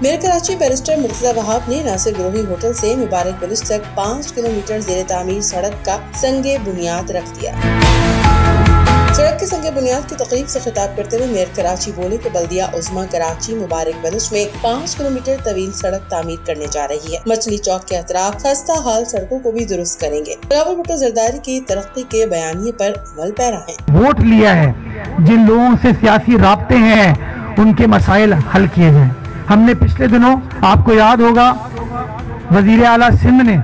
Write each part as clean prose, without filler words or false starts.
Mayor Karachi barrister Murtaza Wahab ने Nasir ग्रोही hotel से मुबारक police तक 5 किलोमीटर जेर तामीर सड़क का संगे बुनियाद रख दिया। सड़क के संगे बुनियाद की तकरीब से खिताब करते हुए मेयर कराची बोले कि बल्दिया उस्मा कराची मुबारक बलुच में 5 किलोमीटर तवील सड़क तामीर करने जा रही है। मछली चौक के अतराफ खस्ता हाल सड़कों को भी दुरुस्त करेंगे। बिलावल भुट्टो जरदारी की तरक्की के बयानिए पर अमल पैरा है। वोट लिया है, जिन लोगों से सियासी राब्ते हैं उनके मसाइल हल किए जाएं। हमने पिछले दिनों, आपको याद होगा, वजीर आला सिंध ने,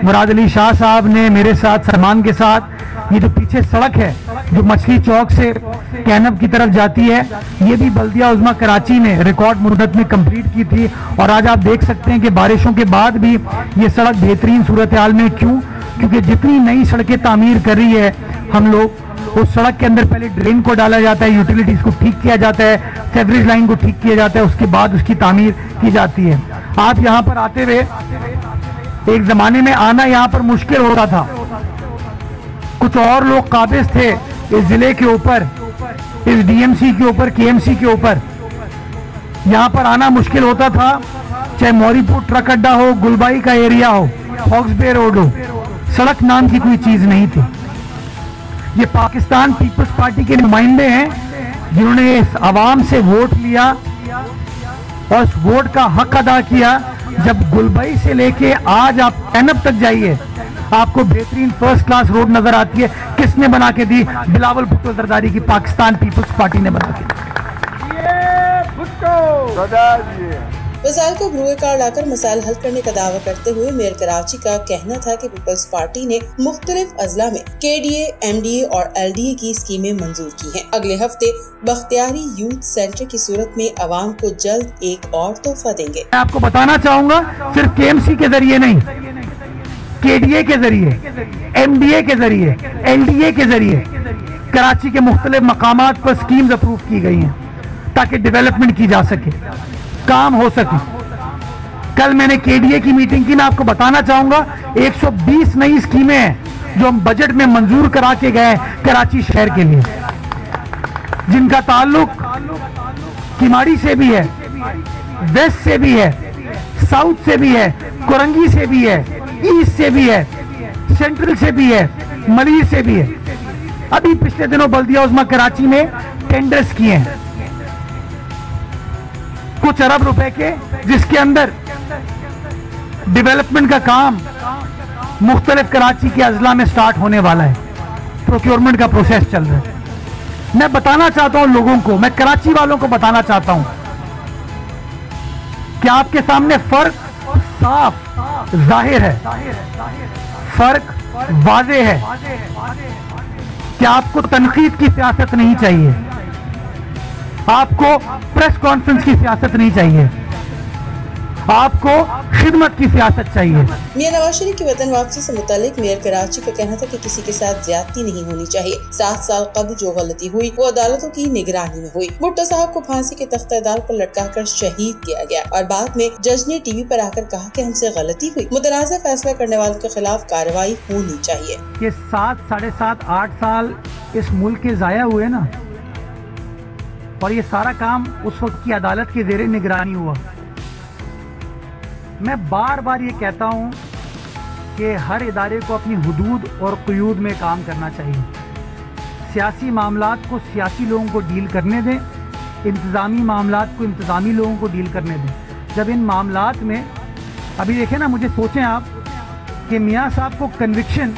मुराद अली शाह साहब ने मेरे साथ, सलमान के साथ, ये जो पीछे सड़क है जो मछली चौक से कैनब की तरफ जाती है, ये भी बल्दिया उज़्मा कराची ने रिकॉर्ड मुद्दत में कंप्लीट की थी। और आज आप देख सकते हैं कि बारिशों के बाद भी ये सड़क बेहतरीन सूरत हाल में। क्यों? क्योंकि जितनी नई सड़कें तामीर कर रही है हम लोग, उस सड़क के अंदर पहले ड्रेन को डाला जाता है, यूटिलिटीज को ठीक किया जाता है, सेवरेज लाइन को ठीक किया जाता है, उसके बाद उसकी तामीर की जाती है। आप यहाँ पर आते हुए, एक जमाने में आना यहाँ पर मुश्किल होता था, कुछ और लोग काबिज थे इस जिले के ऊपर, इस डीएमसी के ऊपर, केएमसी के ऊपर, यहाँ पर आना मुश्किल होता था। चाहे मौरीपुर ट्रक अड्डा हो, गुलबाई का एरिया हो, हॉक्सबे रोड हो, सड़क नाम की कोई चीज नहीं थी। ये पाकिस्तान पीपल्स पार्टी के नुमाइंदे हैं जिन्होंने इस आवाम से वोट लिया और उस वोट का हक अदा किया। जब गुलबई से लेके आज आप कैनब तक जाइए, आपको बेहतरीन फर्स्ट क्लास रोड नजर आती है। किसने बना के दी? बिलावल भुट्टो जरदारी की पाकिस्तान पीपल्स पार्टी ने बना के दी। वसाइल को भरुए कार लाकर मसाइल हल करने का दावा करते हुए मेयर कराची का कहना था कि पीपल्स पार्टी ने मुख्तलिफ अजला में केडीए, एमडीए और एलडीए की स्कीमें मंजूर की हैं। अगले हफ्ते बख्तियारी यूथ सेंटर की सूरत में आवाम को जल्द एक और तोहफा देंगे। मैं आपको बताना चाहूंगा, सिर्फ केएमसी के जरिए नहीं, केडीए के जरिए, एमडीए के जरिए, एलडीए के जरिए कराची के मुख्तलिफ मकामात पर स्कीम्स अप्रूव की गई हैं ताकि डेवलपमेंट की जा सके, काम हो सके। कल मैंने केडीए की मीटिंग की, मैं आपको बताना चाहूंगा 120 नई स्कीमें हैं जो हम बजट में मंजूर करा के गए कराची शहर के लिए, जिनका ताल्लुक किमाड़ी से भी है, वेस्ट से भी है, साउथ से भी है, कोरंगी से भी है, ईस्ट से भी है, सेंट्रल से भी है, मलीर से भी है। अभी पिछले दिनों बल्दिया उज़्मा कराची में टेंडर्स किए हैं कुछ अरब रुपए के, जिसके अंदर डेवलपमेंट का काम मुख्तलिफ कराची के अजला में स्टार्ट होने वाला है। प्रोक्योरमेंट का प्रोसेस चल रहा है। मैं बताना चाहता हूं लोगों को, मैं कराची वालों को बताना चाहता हूं कि आपके सामने फर्क साफ जाहिर है, फर्क वाज़े है कि आपको तनकीद की सियासत नहीं चाहिए, आपको प्रेस कॉन्फ्रेंस की सियासत नहीं चाहिए, आपको खिदमत की सियासत चाहिए। मियां नवाज शरीफ की वतन वापसी से मुतालिक मेयर कराची का कहना था कि किसी के साथ ज्यादती नहीं होनी चाहिए। 7 साल कबल जो गलती हुई वो अदालतों की निगरानी में हुई। भुट्टो साहब को फांसी के तख्तेदार पर लटकाकर शहीद किया गया और बाद में जज ने टीवी पर आकर कहा कि हमसे गलती हुई, मुतनाज़ा फैसला करने वालों के खिलाफ कार्रवाई होनी चाहिए। ये 7, 7.5, 8 साल इस मुल्क के जाया हुए ना, और ये सारा काम उस वक्त की अदालत के ज़ेरे निगरानी हुआ। मैं बार बार ये कहता हूँ कि हर इदारे को अपनी हुदूद और क़ुयूद में काम करना चाहिए। सियासी मामलात को सियासी लोगों को डील करने दें, इंतज़ामी मामलात को इंतज़ामी लोगों को डील करने दें। जब इन मामलात में, अभी देखें ना, मुझे सोचें आप कि मियाँ साहब को कन्विक्शन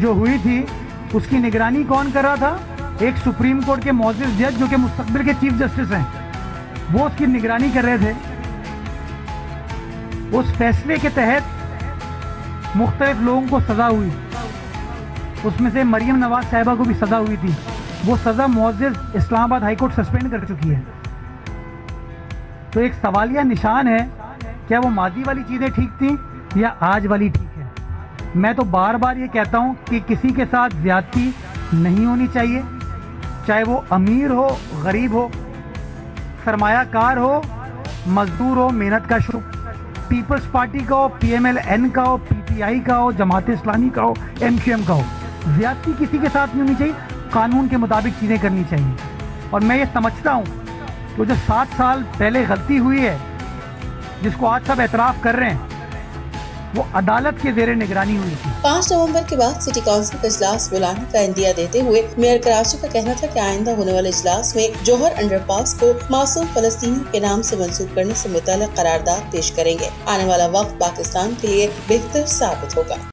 जो हुई थी उसकी निगरानी कौन कर रहा था? एक सुप्रीम कोर्ट के मौजूद जज जो कि मुस्तकबिल के चीफ जस्टिस हैं, वो उसकी निगरानी कर रहे थे। उस फैसले के तहत मुख्तलिफ लोगों को सज़ा हुई, उसमें से मरियम नवाज साहिबा को भी सज़ा हुई थी। वो सज़ा मुअज़्ज़िज़ इस्लामाबाद हाई कोर्ट सस्पेंड कर चुकी है। तो एक सवालिया निशान है, क्या वो माजी वाली चीज़ें ठीक थी या आज वाली ठीक है? मैं तो बार बार ये कहता हूँ कि किसी के साथ ज़्यादती नहीं होनी चाहिए, चाहे वो अमीर हो, गरीब हो, सरमायाकार हो, मजदूर हो, मेहनत का शुरू, पीपल्स पार्टी का हो, PMLN का हो, PTI का हो, जमात इस्लामी का हो, MQM का हो, ज़्यादती किसी के साथ नहीं होनी चाहिए। कानून के मुताबिक चीज़ें करनी चाहिए। और मैं ये समझता हूँ कि जो 7 साल पहले गलती हुई है जिसको आज सब एतराफ़ कर रहे हैं, वो अदालत के ज़ेरे निगरानी हुई थी। 5 नवंबर के बाद सिटी काउंसिल का इजलास बुलाने का इंदिया देते हुए मेयर कराची का कहना था कि आइंदा होने वाले इजलास में जौहर अंडरपास को मासूम फलस्तीनियों के नाम से मंसूब करने से मुताल्लिक़ करारदाद पेश करेंगे। आने वाला वक्त पाकिस्तान के लिए बेहतर साबित होगा।